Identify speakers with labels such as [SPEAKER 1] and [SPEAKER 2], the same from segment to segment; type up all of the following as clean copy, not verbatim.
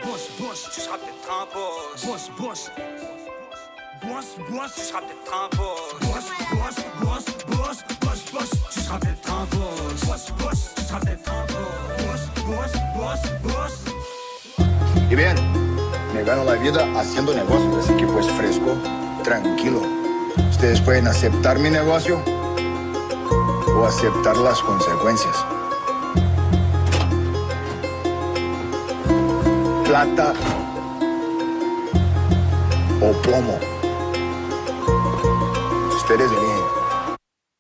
[SPEAKER 1] Tu seras peut-être un boss. Tu seras peut-être un boss. Tu seras peut-être un boss. Tu seras peut-être un boss.
[SPEAKER 2] Y bien, me gano la vida haciendo negocios, así que pues fresco, tranquilo. Ustedes pueden aceptar mi negocio o aceptar las consecuencias. Plata o plomo. Ustedes eligen.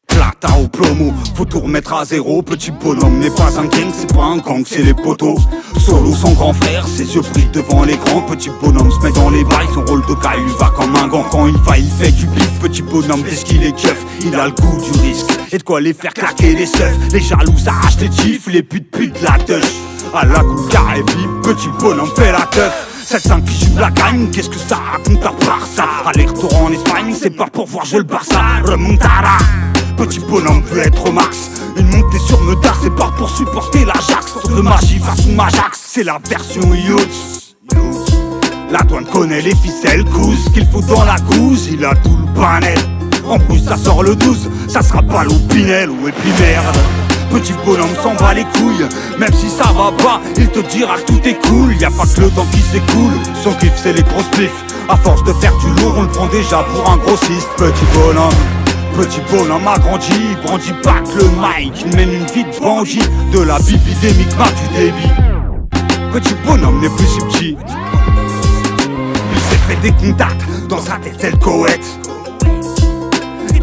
[SPEAKER 1] Plata au plomo, faut tout remettre à zéro. Petit bonhomme n'est pas un gang, c'est pas un gang, c'est les poteaux. Solo son grand frère, ses yeux brillent devant les grands. Petit bonhomme se met dans les bails, son rôle de gars il lui va comme un gant. Quand il va il fait du bif, petit bonhomme qu'est-ce qu'il est keuf. Il a le goût du risque, et de quoi les faire claquer des seufs. Les jaloux arrachent les tifs, les putes la touche. À la coupe carré bip, petit bonhomme fait la teuf. 7-5 qui joue la gagne, qu'est-ce que ça raconte à part ça. Aller-retour en Espagne, c'est pas pour voir jouer le Barça. Remontada, petit bonhomme veut être au max. Une montée sur Meda, c'est pas pour supporter l'Ajax. Tour de magie façon Majax, c'est la version Youth. La douane connaît les ficelles, cousse qu'il faut dans la gousse. Il a tout le panel, en plus ça sort le 12. Ça sera pas l'Opinel ou et puis merde. Petit bonhomme s'en bat les couilles, même si ça va pas, il te dira que tout est cool. Y'a pas que le temps qui s'écoule, son kiff c'est les grosses piffs. À force de faire du lourd, on le prend déjà pour un grossiste. Petit bonhomme a grandi, brandit pas que le mic. Il mène une vie de bandit, de la bibi des micmacs du débit. Petit bonhomme n'est plus si petit, il s'est fait des contacts, dans sa tête c'est le coët.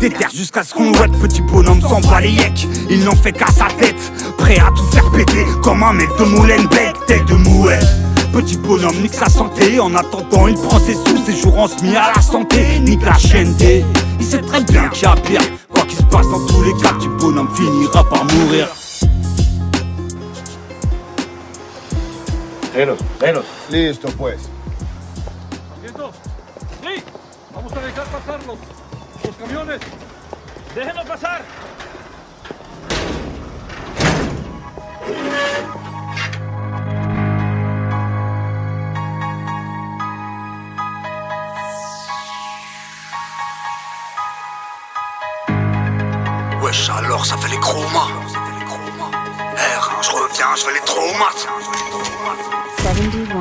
[SPEAKER 1] Déterre jusqu'à ce qu'on ouette, petit bonhomme s'en bat les yeks. Il n'en fait qu'à sa tête, prêt à tout faire péter. Comme un mec de Molenbeek, tête de mouette. Petit bonhomme nique sa santé, en attendant il prend ses sous. Ses jours en semi à la santé, nique la chienneté. Il sait très bien qu'il y a pire, quoi qu'il se passe dans tous les cas, petit bonhomme finira par mourir.
[SPEAKER 2] Venos. Listo pues.
[SPEAKER 3] ¡Asientos! ¡Sí! ¡Vamos a dejar pasar los camiones! ¡Déjenlo pasar!
[SPEAKER 1] Wesh alors ça fait les chromas. R1 je reviens, je fais les traumates.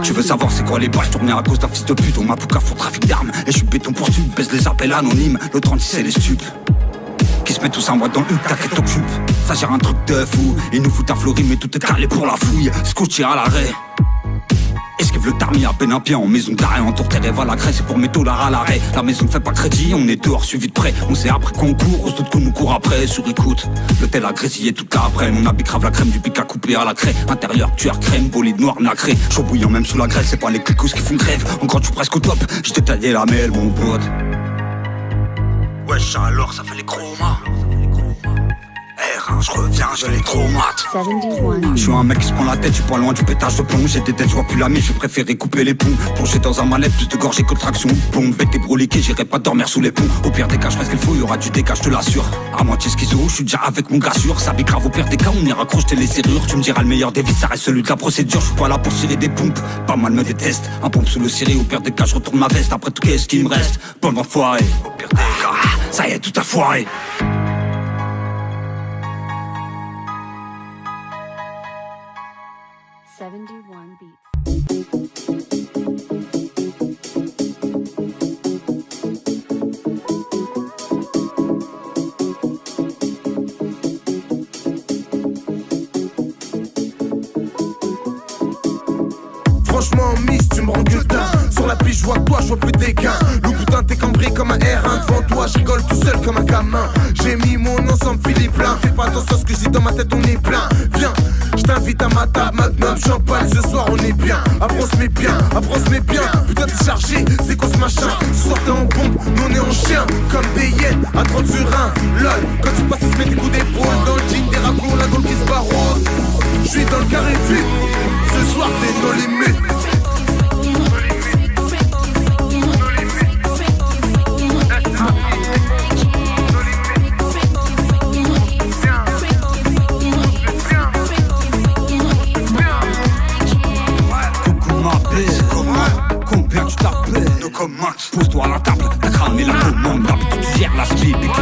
[SPEAKER 1] Tu veux savoir c'est quoi les balles tournées à cause d'un fils de pute. On m'a boucaf pour trafic d'armes. Et je suis béton pour stup, baisse les appels anonymes. Le 36 et les stupes qui se mettent tous en boîte dans le huc, t'inquiète t'occupe. Ça gère un truc de fou. Ils nous foutent à Fleury mais tout est calé pour la fouille. Scotché à l'arrêt, esquive le tarmi à peine un pied en maison d'arrêt. En tour tes rêves à la craie, c'est pour mes dollars à l'arrêt. La maison ne fait pas crédit, on est dehors suivi de près. On sait après qu'on court, on se doute qu'on nous court après. Sur écoute, le tel a grésillé toute l'après. On a bicrave la crème du pic à couper à la craie. Intérieur tueur crème, bolide noir nacré. Chaud bouillant même sous la graisse, c'est pas les clicous qui font grève. Encore tu presque au top, j't'ai taillé la mêle mon pote. Wesh alors ça fait les chromas. R1 je reviens, je les traumates. Je suis un mec qui se prend la tête, je suis pas loin du pétage de plomb. J'ai des têtes, je vois plus la mie, je préférais couper les ponts. Plonger dans un manette, plus de gorgée que de traction. Bombe, bête et broliqué, j'irai pas dormir sous les ponts. Au pire des cas, je ferai ce qu'il faut, y'aura du dégât, je te l'assure. À moitié schizo, je suis déjà avec mon gars sûr. Ça grave au pire des cas, on ira crocheter les serrures. Tu me diras le meilleur des vies, ça reste celui de la procédure. Je suis pas là pour tirer des pompes, pas mal me déteste. Un pompe sous le ciré, au pire des cas, je retourne ma veste. Après tout, qu'est-ce qu'il me reste? Bon enfoiré. Au pire des cas, ça y est, tout a foiré.
[SPEAKER 4] Franchement miss, tu me rends gueuletin. Sur la piste, je vois que toi, je vois plus tes gains. Le boutin t'es cambré comme un R1. Devant toi, je rigole tout seul comme un gamin. J'ai mis mon ensemble Philippe plein. Fais pas attention à ce que je dis dans ma tête, on est plein. Viens, je t'invite à ma table, magnum, champagne. Ce soir, on est bien. Approche mes biens, Putain, t'es chargé, c'est quoi ce machin? Ce soir, t'es en bombe, nous on est en chien. Comme des hyènes, à 30 sur 1. Lol, quand tu passes, il se met des coups d'épaule. Dans le jean, des raccoons, la gaule qui se barrose. Je suis dans le carré vite. Ce soir, c'est nos limites.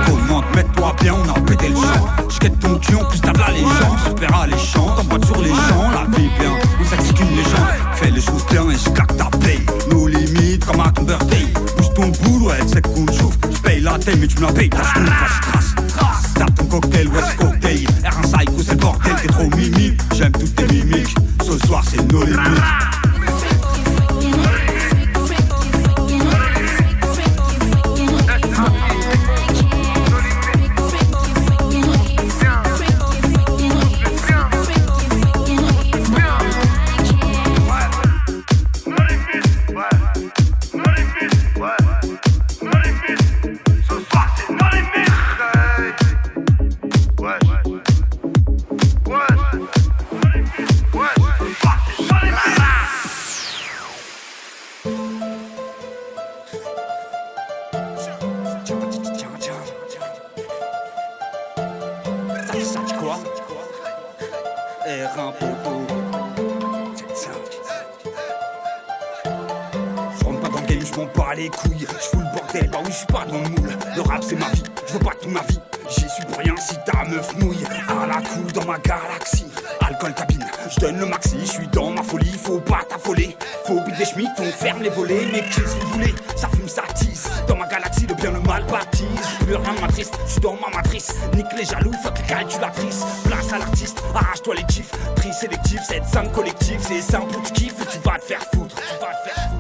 [SPEAKER 1] commande, mets-toi bien, on a pété le champ. J'quête ton cul en plus t'as de la légende. Super alléchant, t'envoies sur les champs. La vie bien, où ça c'est qu'une légende. Fais les choses bien et j'claque ta paye. Nos limites comme à ton birthday. Bouge ton boule, ouais, c'est qu'on chauffe. J'paye la taille mais tu me la payes. Tâche ton trace. Tape ton cocktail, ouais c'est cocktail. R1 psycho c'est le bordel, t'es trop mimi. J'aime toutes tes mimiques, ce soir c'est nos limites. Ça dit quoi? R1 poteau. J'rentre pas dans le game, j'm'en bats les couilles. J'fous le bordel, bah oui j'suis pas dans le moule. Le rap c'est ma vie, j'veux pas ton avis. J'y suis pour rien si ta meuf mouille. À la cool dans ma galaxie. Alcool cabine, j'donne le maxi, j'suis dans ma folie, faut pas t'affoler. Faut bider schmitt, on ferme les volets. Mais qu'est-ce que vous voulez? Ça fume, ça tisse. Dans ma galaxie, le bien, le mal baptise. Plus rien de m'attriste, j'suis dans ma matrice. Nique les jaloux, fuck les calculatrices. Place à l'artiste, arrache-toi les chiffres. Tri sélectif, 7-5 collectif. C'est simple, tu kiffes, tu vas te faire foutre.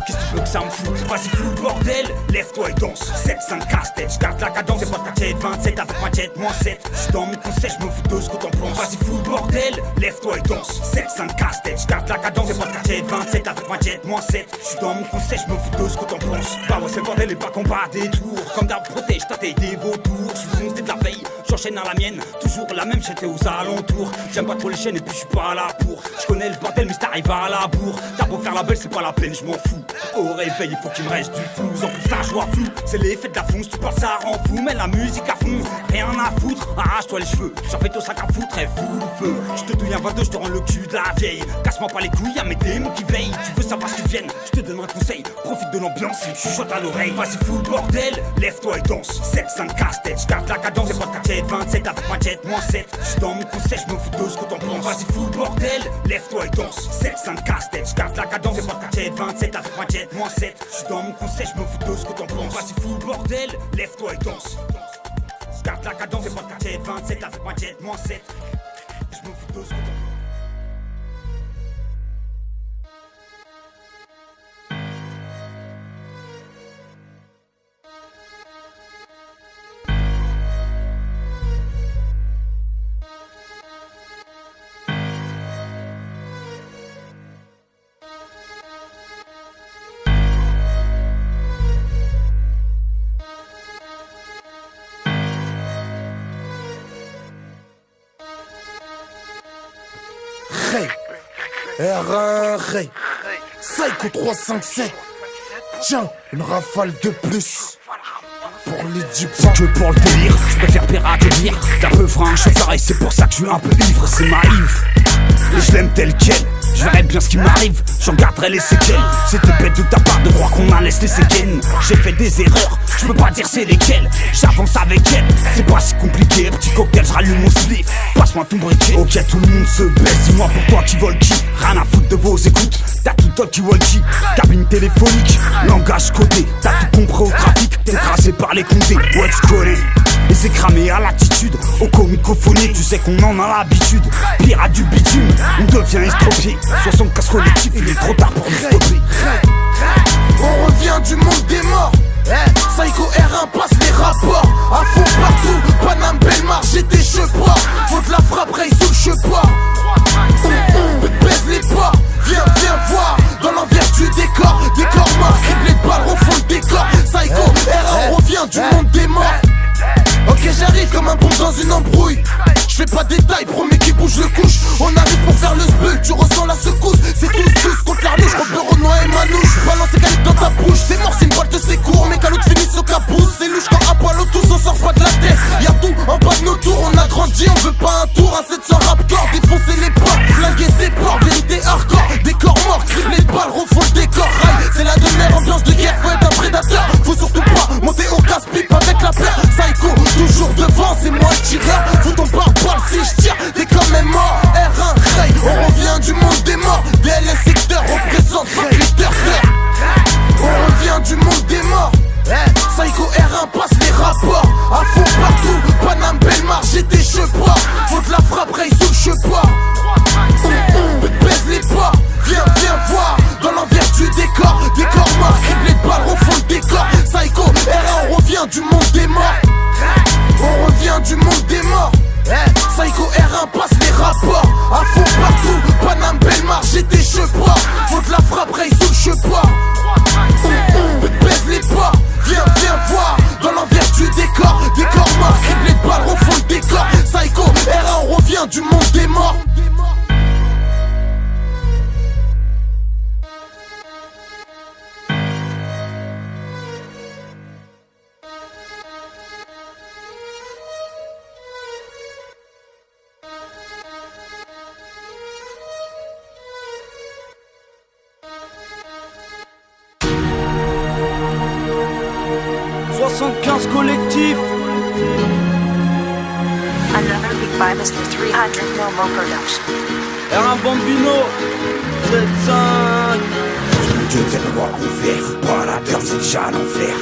[SPEAKER 1] Qu'est-ce que tu veux que ça me foute? Vas-y fous le bordel, lève-toi et danse. 7-5 casse-tête, j'garde la cadence. C'est pas ta tête, 27 avec ma jet, moins 7. J'suis dans mon conseil, j'me fous de ce que t'en penses. Vas-y fous le bordel, lève-toi et danse. 7-5 casse-tête, j'garde la cadence. C'est pas ta tête, 27 avec ma jet, moins 7. J'suis dans mon conseil, j'me fous de ce que t'en penses. Bah ouais c'est le bordel et pas qu'on bat des tours. Comme d'arbre protège ta tête des vautours. J'suis foncé de la veille, j'enchaîne à la mienne. Toujours la même, j'étais aux alentours. J'aime pas trop les chaînes et puis j'suis pas là pour. J'connais le bordel mais t'arrives à la bourre. T'as beau faire la belle, c'est pas la peine, j'm'en fous. Au réveil, il faut qu'il me reste du flou. En plus la joie floue, c'est l'effet de la fonce. Tu parles ça rend fou, mais la musique à fond. Rien à foutre, arrache-toi les cheveux. J'en fais ton sac à foutre, et fou le feu. J'te douille un 22, j'te rends le cul de la vieille. Casse-moi pas les couilles, y'a mes démons qui veillent. Tu veux savoir ce qu'ils viennent, j'te donne un conseil. Profite de l'ambiance et chuchote à l'oreille. Vas-y fous le bordel, lève-toi et danse. 7-5 casse-tête, j'garde la cadence. C'est pas ta tête, 27 avec ma jet, moins 7. J'suis dans mon conseil, j'me fous de ce que t'en penses. Vas-y fous le bordel, lève-toi et danse. 7-5 casse-tête, j'garde la cadence. C'est pas ta tête, 27 avec ma jet, moins 7. J'suis dans mon conseil, j'me fous de ce que t'en penses. Vas-y fous le bordel, lève-toi et danse. J'garde la cadence, c'est pas ta tête, 27 avec ma jet, moins 7. J'me fous de ce que t'en penses.
[SPEAKER 4] Ray, R1 Ray, Psycho 357. Tiens, une rafale de plus pour les 10 points.
[SPEAKER 1] C'est que pour le délire, je préfère pire que dire. D'un peu frein, chauffeur et c'est pour ça que je suis un peu ivre, c'est ma Yves. Et je l'aime tel quel, je verrai bien ce qui m'arrive, j'en garderai les séquelles. C'était bête de ta part de croire qu'on a laissé ses gaines. J'ai fait des erreurs, je peux pas dire c'est lesquelles. J'avance avec elle, c'est pas si compliqué. Petit cocktail, je rallume mon slip, passe-moi ton briquet. Ok tout le monde se baisse, dis-moi pour toi qui vole qui. Rien à foutre de vos écoutes, t'as tout talkie-walkie. Cabine téléphonique, langage codé. T'as tout compris au trafic, t'es tracé par les condés. Ouais tu connais, et c'est cramé à l'attitude. Au comicophonique, tu sais qu'on en a l'habitude. Pirate du bitume, on devient estropié. 60 casse collectif, il est trop tard pour nous stopper.
[SPEAKER 4] On revient du monde des morts. Psycho R1 passe les rapports. À fond partout, Paname, Belmar, j'étais cheport. Faut de la frappe, raye sous le cheport. Baisse les ports, viens voir. Dans l'envers du décor, décor mort, criblé de balles, refond le décor. Psycho R1 revient du monde des morts. Ok j'arrive comme un bombe dans une embrouille. J'fais pas de détails, promets qui bouge le couche. On arrive pour faire le sbeul, tu ressens la secousse. C'est tous contre l'arlouche, repère au noix et manouche. Balance et calibre dans ta bouche, t'es mort c'est une balle de secours. Mes calottes finissent au capousse, c'est louche quand à poil au tous on sort pas de la tête. Y'a tout en bas de nos tours, on a grandi, on veut pas un tour. Un 700 raptor, défoncer les portes, flinguer ses portes, vérité hardcore. Décor mort, criblé de balles, refond le décor. Rail, c'est la demeure, ambiance de guerre, faut être un prédateur. Faut surtout pas monter au casse-pipe avec la paire. Psycho, toujours toujours devant, c'est moi le tireur. Fous ton pare-balles si je tire, t'es quand même mort. R1 Ray, on revient du monde des morts. DLS secteur représente fuck les turfers. On revient du monde des morts. Psycho R1 passe les rapports. À fond partout, Paname, Belmar, j'étais chepas. Faut de la frappe, raye sous le chepas. Baisse les pas, viens voir. Dans l'envers du décor, décor mort, criblé de balles, au fond le décor. Psycho R1, on revient du monde des morts. On revient du monde des morts. Psycho R1 passe les rapports. À fond partout, Paname, Belmar, j'étais chepas. Faut de la frappe, raye sous le chepas. Baisse les pas, viens voir. Dans l'envers du décor, décor mort, criblé de balles, au fond le décor. Psycho R1, on revient du monde des morts.
[SPEAKER 5] Collectif.
[SPEAKER 6] Another beat by Mr. 300 Momo Production.
[SPEAKER 5] R1 Bambino 7-5.
[SPEAKER 1] Je ne sais pas quoi en faire. Pas la peur, c'est déjà l'enfer.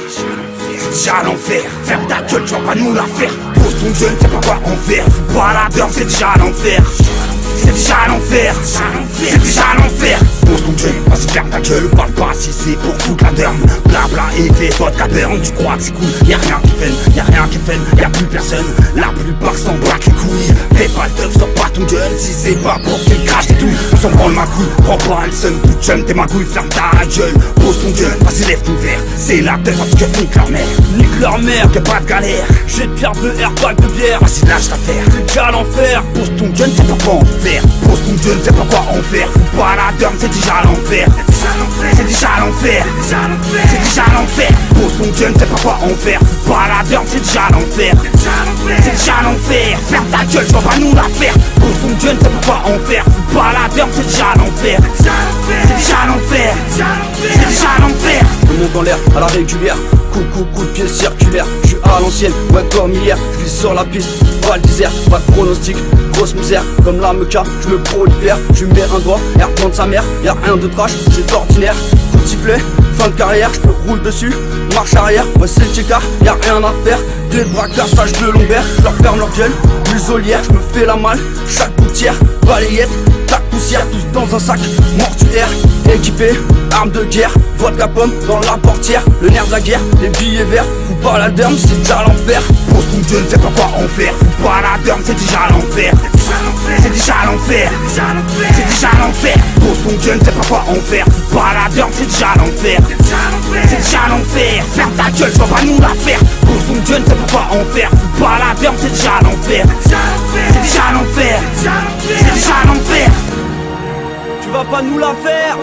[SPEAKER 1] C'est déjà l'enfer. Ferme ta gueule, tu vas pas nous la faire. Pose ton jeu, ne sais pas quoi en faire. Pas la peur, c'est déjà l'enfer. C'est déjà l'enfer. C'est déjà l'enfer. Pose ton jeu, vas-y ferme ta gueule. Parle pas si c'est pour foutre la derme. Blabla et fais vodka burn. Tu crois que c'est cool, y'a rien qui fait, y'a rien qui fait, y'a plus personne. La plupart s'en braquent les couilles. Fais pas le teuf, sors pas ton gueule. Si c'est pas pour qu'il crache des tout, on s'en branle ma couille. Prends pas le sun, toute jeune, t'es ma couille. Ferme ta gueule, pose ton gueule, vas-y lève ton verre. C'est la teuf, parce que nique leur mère.
[SPEAKER 5] Nique leur mère,
[SPEAKER 1] que pas de galère.
[SPEAKER 5] J'ai de pierre de airbag de bière.
[SPEAKER 1] Vas-y lâche l'affaire.
[SPEAKER 5] C'est déjà l'enfer.
[SPEAKER 1] Pose ton gueule, c'est pas quoi en faire. Pose ton gueule, c'est pas quoi en faire. Fous pas la derme, c'est déjà l'enfer. C'est déjà l'enfer. C'est déjà l'enfer. Pose ton gueule, c'est pas quoi en faire. Fous pas la derme, c'est déjà l'enfer. C'est déjà l'enfer. Ferme ta gueule, tu vas pas nous la faire. Pose ton gueule, c'est pas quoi en faire. Fous pas la derme, c'est déjà l'enfer. C'est déjà l'enfer. C'est déjà l'enfer.
[SPEAKER 5] Je monte dans l'air à la régulière. Coup de pied circulaire. Je suis à l'ancienne, ouais comme hier. Je suis sur la piste, pas le désert. Pas de pronostic, grosse misère. Comme la meca, je me prolifère. Je mets un doigt, air de sa mère. Y'a rien de trash, c'est ordinaire. Coup de sifflet, fin de carrière. Je me roule dessus, marche arrière. Ouais c'est le checker, y'a rien à faire. Des braquages de Lombert. Je leur ferme leur gueule, muselière. Je me fais la malle, chaque gouttière. Balayette, tac poussière. Tous dans un sac, mortuaire. Équipé, arme de guerre. Vodka pomme dans la portière. Le nerf de la guerre, les billets verts. Fous pas la derme, c'est déjà l'enfer.
[SPEAKER 1] Pose ton gueule, c'est pas quoi en faire. Fous pas la derme, c'est déjà l'enfer. C'est déjà l'enfer. C'est déjà l'enfer. Pose ton gueule, c'est pas quoi en faire. Fous pas la derme, c'est déjà l'enfer. C'est déjà l'enfer. Ferme ta gueule, tu vas pas nous la faire. Pose ton gueule, c'est pas quoi en faire. Fous pas la derme, c'est déjà l'enfer. C'est déjà l'enfer. C'est déjà l'enfer.
[SPEAKER 5] Tu vas pas nous la faire.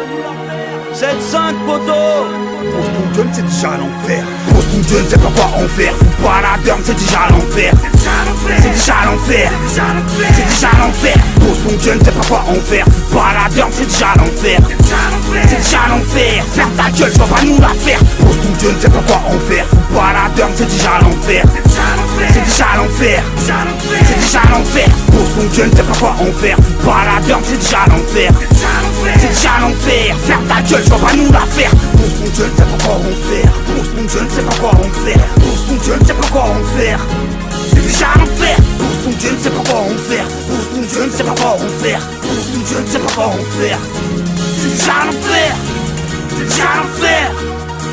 [SPEAKER 5] 7-5 poteau.
[SPEAKER 1] Pose ton gueule, c'est déjà l'enfer. Pose ton gueule, c'est pas quoi en faire. Fous pas la derme, c'est déjà l'enfer. C'est déjà l'enfer. C'est déjà l'enfer. Pose ton gueule, c'est pas quoi en faire. Fous pas la derme, c'est déjà l'enfer. C'est déjà l'enfer. Ferme ta gueule, tu vas pas nous la faire. Pose ton gueule, c'est pas quoi en faire. Fous pas la derme, c'est déjà l'enfer. C'est déjà l'enfer. C'est déjà l'enfer. Pose ton gueule, c'est pas quoi en faire. Fous pas la derme, c'est déjà l'enfer. C'est déjà l'enfer. Ferme ta gueule, tu vas pas nous la faire. Pose ton gueule, c'est pas quoi en faire. Pose ton gueule, c'est pas quoi en faire. Pose ton gueule, c'est pas quoi en faire. C'est déjà l'enfer. Pose ton gueule, c'est pas quoi en faire. Pose ton gueule, c'est pas quoi en faire. Pose ton gueule, c'est pas quoi en faire. C'est déjà l'enfer. C'est déjà l'enfer.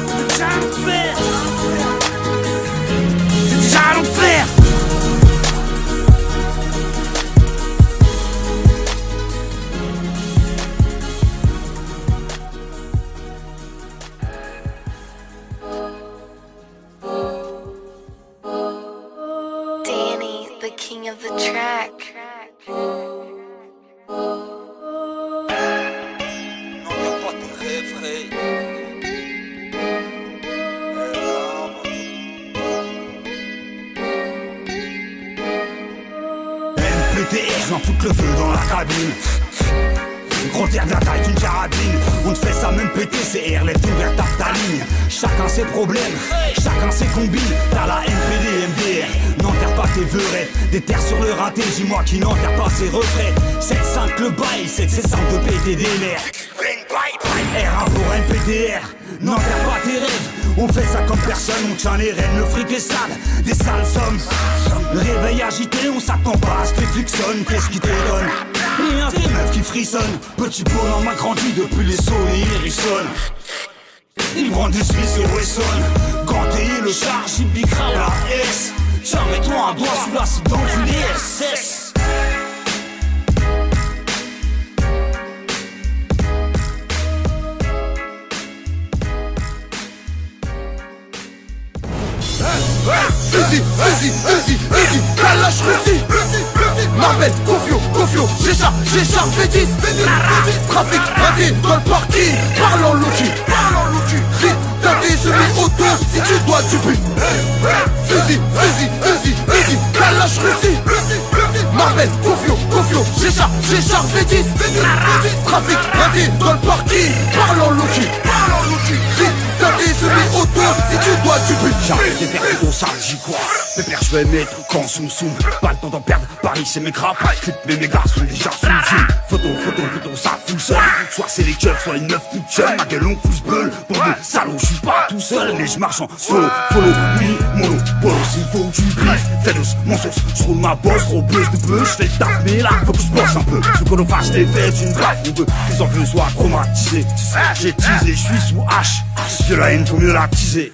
[SPEAKER 1] C'est déjà l'enfer. C'est déjà l'enfer.
[SPEAKER 6] Danny, the king of the track.
[SPEAKER 1] MPTR, j'en fous le feu dans la cabine. Gros terre de la taille d'une carabine. On te fait ça même péter, c'est air, lève ton verre, tape ta ligne. Chacun ses problèmes, chacun ses combines. T'as la NPD, MDR, n'enterre pas tes veurettes. Des terres sur le raté, dis-moi qui n'enterre pas ses retraites. 7-5 le bail, 7-5 de PTD merde. R1 pour NPDR, n'enterre pas tes rêves. On fait ça comme personne, on tient les rênes, le fric est sale, des sales sommes. Réveil agité, on s'attend pas à ce que frictionne. Qu'est-ce qui t'étonne? Rien, c'est des meufs qui frissonnent. Petit bonhomme a grandi depuis les sauts et il rissonne. Il prend des Suisses au Wesson. Ganté, le charge, il piquera la S. Tiens, mets-toi un doigt sous l'acide d'enculé SS.
[SPEAKER 4] Vas-y, Kalash Russie, Marbel, Confio, Géchard, Védis, trafic, raté dans le parking, parlons Loki, Rit, t'as semi-auto, si tu dois tu pries. Vas-y, Kalash Russie, Marbel, Confio, Géchard, Védis, trafic, raté dans le parking, parlons Loki, Rit, t'as semi-auto, si tu dois tu pries.
[SPEAKER 1] J'arrête de faire gros sale, j'y crois. Pépère, je vais mettre quand soum. Pas le temps d'en perdre, Paris c'est mes grappes. Clip, mais mes gars sont déjà sous le zoom. Photo, ça fout seul. Soit c'est les keufs, soit les meufs toutes jeunes. Ma gueule, on fout bleu. Pour deux salauds, je suis pas tout seul. Mais je marche en solo, follow, mi, mono, polo. S'il faut que tu bif, fais douce, mon sauce. Je roule ma bosse, trop bleuse de peu. Je fais le taf, mais là, faut que je bosse un peu. Je veux qu'on fasse des fêtes, une baffe. On veut que les enfants soient traumatisés. J'ai teasé, je suis sous H. De la haine, faut mieux la teaser.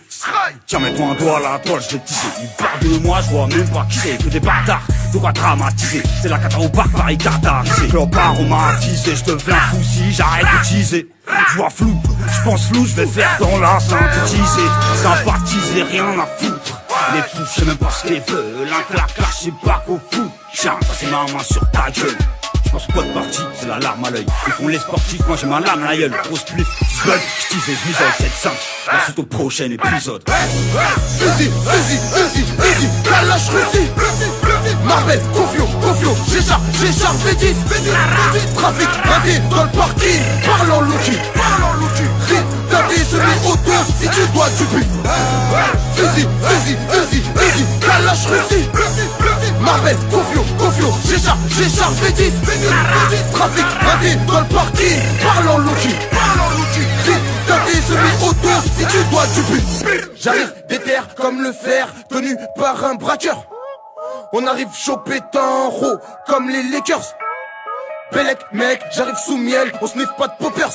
[SPEAKER 1] Tiens, mets-toi un doigt à la toile, je vais te teaser. Ils parlent de moi, je vois même pas qui c'est. Que des bâtards, de quoi dramatiser. C'est la cata au parc, pareil cartarisé. Club aromatisé, je deviens fou si j'arrête de teaser. Je vois flou, je pense flou, je vais faire dans la synthétiser. Sympathiser, rien à foutre. Les fous, je sais même pas ce qu'ils veulent. Un claquage, je sais pas qu'au fou. Tiens, c'est ma main sur ta gueule. Je pense pas de partie, c'est la larme à l'œil. Ils font les sportifs, moi j'ai ma larme à l'œil. Grosse pluie, je bug, je tease et je m'isole 7-5. Ensuite au prochain épisode.
[SPEAKER 4] Vas-y, Kalash Russie, Marbel, Confio, Géchard, Védis, trafic, raté dans le parking, parlons Loki, Rit, t'as des semi-auto, si tu dois tu pries. Vas-y, Kalash Russie, Marbel, Confio, Géchard, Védis, trafic, raté dans le parking, parlons Loki, Rit, t'as des semi-auto, si tu dois tu pries. J'arrive déter comme le fer, tenu par un braqueur. On arrive chaud pétant, raw, comme les Lakers. Bellec, mec, j'arrive sous miel, on sniffe pas de poppers.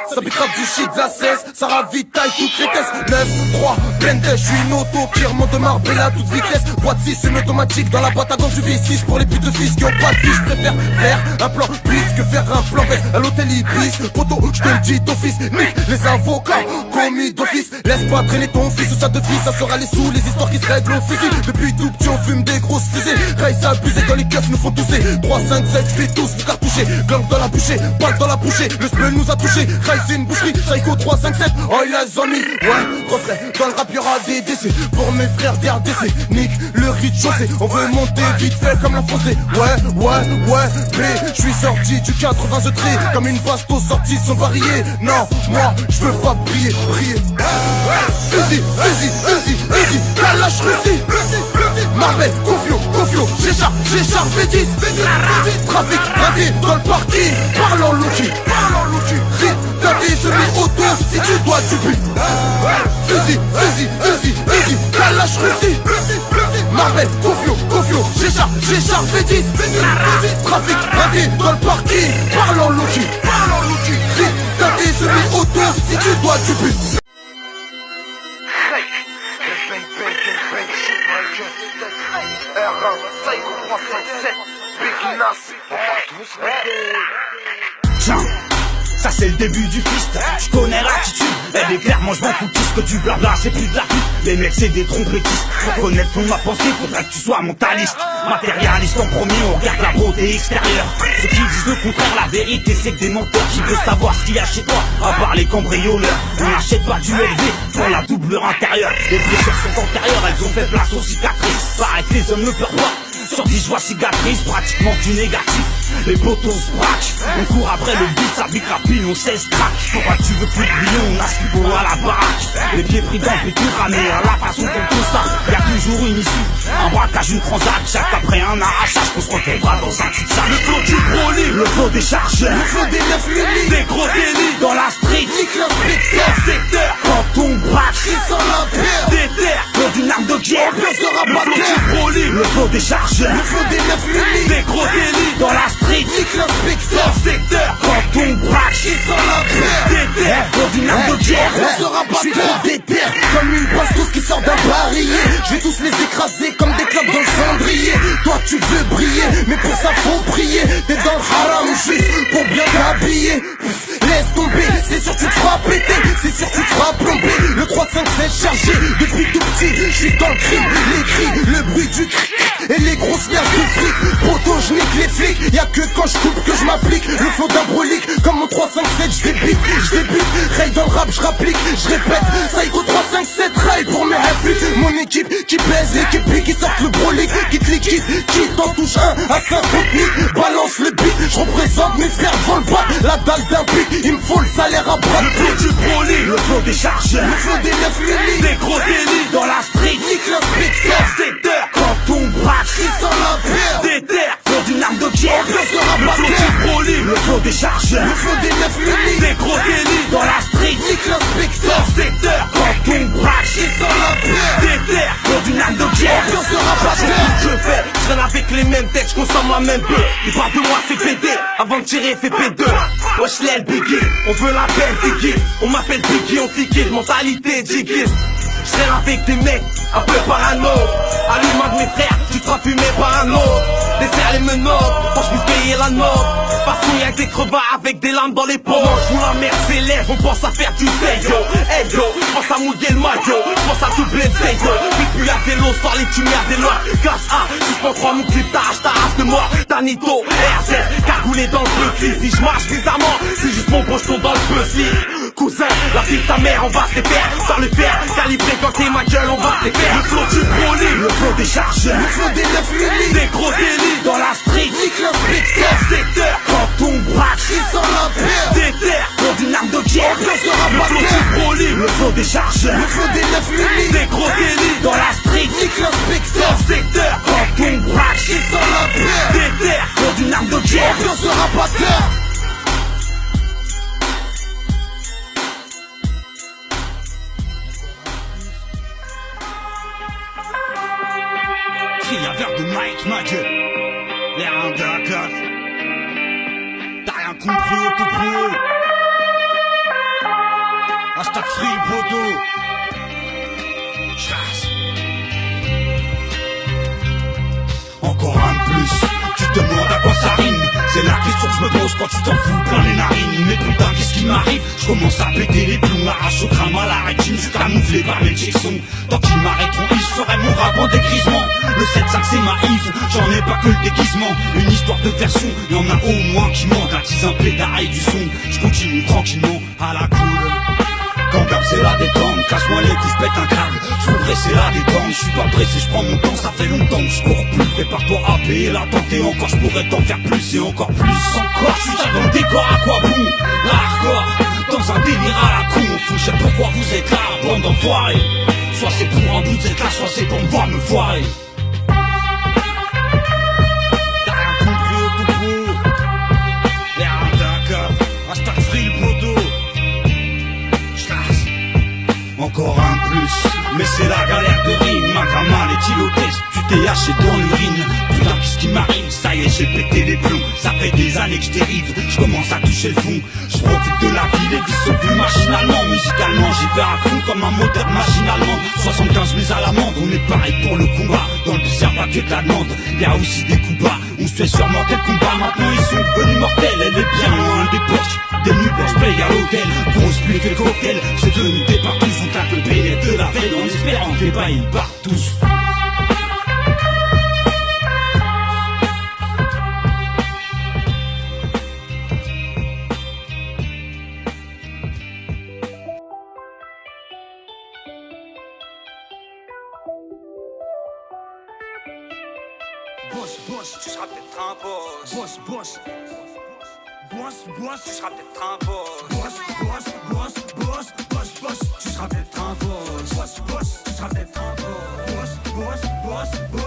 [SPEAKER 4] Ça grave du shit, de la cesse, ça ravitaille toutes les tests. 9-3, blende, je suis une auto qui remonte de Marbella à toute vitesse. Boîte 6, une automatique, dans la boîte à gants du V6. Pour les putes de fils qui ont pas de vie, je préfère faire un plan plus que faire un plan baisse. À l'hôtel Ibis, poto, je te le dis d'office. Nique les avocats, commis d'office. Laisse pas traîner ton fils ou sa de fils, ça sera les sous, les histoires qui se règlent au fusil. Depuis tout petit on fume des grosses fusées. Race abusé quand les keufs nous font tousser. 3, 5, 7, je fais tous vous cartoucher. Gang dans la bouchée, balle dans la bouchée. Le spell nous a touché, Race c'est une boucherie. Psycho 3, 5, 7, oh il a zombie. Ouais, reflet, dans le rap y'aura des décès. Pour mes frères d'RDC, nique le rez-de-chaussée. On veut monter vite fait comme la foncée. Ouais, B, je suis sorti du 80 je trie. Comme une basto sortie sont variées. Non, moi, je veux pas briller. Vas-y, Kalash Russie, Marbel, Confio, Géchard, Védis, trafic, raté dans le parking, parlons Loki, Rit, t'as des semi-auto, si tu dois tu pries. Vas-y, Kalash Russie, Marbel, Confio, Géchard, Védis, trafic, raté dans le parking, parlons Loki, Rit, t'as des semi-auto, si tu dois tu pries.
[SPEAKER 1] Tiens, ça c'est le début du fist. Je connais l'attitude, elle est claire, moi je m'en fous que du blabla, c'est plus de la vie. Les mecs c'est des trompettistes. Pour connaître ton ma pensée, faudrait que tu sois mentaliste. Matérialiste en premier, on regarde la beauté extérieure. Ceux qui disent le contraire, la vérité c'est que des menteurs. Qui veut savoir ce qu'il y a chez toi, à part les cambrioleurs. On n'achète pas du LV pour la doublure intérieure. Les blessures sont antérieures, elles ont fait place aux cicatrices. Paraît que les hommes ne pleurent pas. Sur 10 je vois cicatrices, pratiquement du négatif. les potos se braquent. On court après le but, ça pique rapide, on sait se craque. Pourquoi tu veux plus briller, on a ce qu'il faut à la baraque. Les pieds pris dans le tout ramé, à la façon dont tout ça. Y'a toujours une issue, un braquage, une transac. Chaque après un arrachage, qu'on se retrouvera dans un cul-de-sac. Le flow du broly, le flow des chargeurs,
[SPEAKER 4] Le flow des 9 lunis,
[SPEAKER 1] des gros délits dans la street.
[SPEAKER 4] nique l'inspecteur,
[SPEAKER 1] Secteur, quand on braque,
[SPEAKER 4] qui sent l'impair.
[SPEAKER 1] des terres, flow d'une arme de guerre.
[SPEAKER 4] Ambiance de
[SPEAKER 1] Le flow
[SPEAKER 4] rabatteur,
[SPEAKER 1] du broly, le flow des chargeurs,
[SPEAKER 4] le flow des 9 lunis,
[SPEAKER 1] des gros délits dans la street.
[SPEAKER 4] nique l'inspecteur,
[SPEAKER 1] Secteur, quand on braque,
[SPEAKER 4] qui sent l'impair.
[SPEAKER 1] des terres, flow d'une arme de guerre.
[SPEAKER 4] On sera pas trop déter, comme une bastos qui sort d'un barillet. Je vais tous les écraser comme des clopes dans le cendrier. Toi tu veux briller, mais pour ça faut prier. T'es dans le haram juste pour bien t'habiller. Laisse tomber, c'est sûr tu te feras péter, c'est sûr tu te feras plomber. Le 357 chargé, depuis tout petit, je suis dans le crime. Les cris, le bruit du cri et les grosses liasses de fric. Poto, je nique les flics, y'a que quand je coupe que je m'applique. Le flow d'un brolique, comme mon 357 je débute, rail dans le rap, je rapplique, je répète. Psycho 357 rail pour mes répliques. Mon équipe qui pèse, l'équipe qui sort le brolique, qui te liquide, qui t'en touche 1 à 50 niques. Balance le beat, je représente mes frères devant le bac. La dalle d'un pic, il me faut le salaire à bras
[SPEAKER 1] Le flow du broly, le flow des chargeurs,
[SPEAKER 4] Le flow des 9 lunis,
[SPEAKER 1] des gros délits dans la street.
[SPEAKER 4] nique l'inspecteur,
[SPEAKER 1] Secteur, quand on braque,
[SPEAKER 4] qui sent l'impair.
[SPEAKER 1] des terres, flow d'une arme de guerre.
[SPEAKER 4] Ambiance de
[SPEAKER 1] Le flow
[SPEAKER 4] rabatteur,
[SPEAKER 1] du broly, le flow des chargeurs,
[SPEAKER 4] le flow des 9 lunis,
[SPEAKER 1] des gros délits dans la street.
[SPEAKER 4] nique l'inspecteur,
[SPEAKER 1] Secteur, quand on braque,
[SPEAKER 4] qui sent l'impair.
[SPEAKER 1] des terres, flow d'une arme de guerre.
[SPEAKER 4] Ambiance de rabatteur,
[SPEAKER 5] Je fais, je traîne avec les mêmes têtes, je consomme la même peu. Ils parlent de moi, c'est PD, avant de tirer, fait P2. Wesh, l'aile Biggie, on veut la belle Biggie. On m'appelle Biggie, on liquide, mentalité Jiggies. Je traîne avec des mecs, un peu parano. Allume-moi de mes frères, tu te feras fumer par un autre. Desserre les menottes, quand je puisse payer la note. Façon y'a que des crevards avec des larmes dans les poches. Où la merde s'élève, on pense à faire du seyo. Hey yo, je pense à mouiller le maillot, je pense à doubler le seyo. Puis y'a des lots, sors les tumières des lois. Classe A, suspends 3 mon clip, t'arraches ta race de moi. Tanito, RZ, cagoulé dans le petit. Si je marche bizarrement, c'est juste mon pocheton dans le puzzle. Cousin, la fille de ta mère, on va se les faire. Sans le faire, calibré quand t'es ma gueule, on va se les faire. Le flow du broly, le flow des chargeurs,
[SPEAKER 4] le flow des 9 lunis,
[SPEAKER 1] des gros délits dans la street.
[SPEAKER 4] nique l'inspecteur,
[SPEAKER 1] Secteur, quand on braque,
[SPEAKER 4] qui sent l'impair.
[SPEAKER 1] des terres, flow d'une arme de guerre.
[SPEAKER 4] Ambiance de
[SPEAKER 1] Le flow
[SPEAKER 4] rabatteur,
[SPEAKER 1] du broly, le flow des chargeurs,
[SPEAKER 4] le flow des 9 lunis,
[SPEAKER 1] des gros délits dans la street.
[SPEAKER 4] nique l'inspecteur,
[SPEAKER 1] Secteur, quand on braque,
[SPEAKER 4] qui sent l'impair.
[SPEAKER 1] des terres, flow d'une arme de guerre.
[SPEAKER 4] Ambiance de rabatteur.
[SPEAKER 1] Crie un verre de Mike, ma gueule. Les reins de la case. T'as rien compris au tout plus haut. Hashtag free poteau. Chasse. Encore un de plus. Tu te demandes à quoi ça rime. C'est la question que je me pose quand tu t'en fous plein les narines. Mais putain, qu'est-ce qui m'arrive? Je commence à péter les plombs, arrache au crâne à la rétine. Je suis camouflé par les Jacksons. Tant qu'ils m'arrêteront, je ferai mon rap en dégrisement. Le 7-5 c'est ma Yves, j'en ai pas que le déguisement. Une histoire de version, y'en a au moins qui mentent. Attise un pédard et du son, je continue tranquillement à la cool. Quand garde c'est la détente, casse-moi les coups, je pète un câble. Je suis pressé la détente, je suis pas pressé, je prends mon temps, ça fait longtemps que je cours plus. Prépare-toi à payer l'attente et encore je pourrais t'en faire plus et encore plus. Encore, je suis dans le décor, à quoi bon? Hardcore, dans un délire à la con. Faut que je sais pourquoi vous êtes là, bande d'enfoirés. Soit c'est pour un bout d'être là, soit c'est pour me voir me foirer. T'as rien compris au tout court. Les reins d'un cœur, hashtag free le poteau. Encore un de plus, mais c'est la galère de rime. Ma grammaire est îlotesque, tu t'es haché dans l'urine. Putain, qu'est-ce qui m'arrive? Ça y est, j'ai pété les plombs. Ça fait des années que je dérive, je commence à toucher le fond. Je profite de la vie, les vies sont vues machinalement. Musicalement, j'y vais à fond comme un moteur machinalement. 75 mises à l'amende, on est pareil pour le combat. Dans le bus y'a pas que de la demande, y'a aussi des coups bas. On se fait sûrement tel combat, maintenant ils sont devenus mortels. Elle est bien loin des poches, des nuits blanches, je paye à l'hôtel. Grosse pluie fait cocktail, c'est venu des partout. On claque le pénètre de la veille en espérant que les bas ils partent tous. Boss boss, tu seras peut-être un boss. Boss, boss, tu seras peut-être un boss. Boss, tu seras peut-être un boss. Boss, tu seras peut-être un boss. Boss,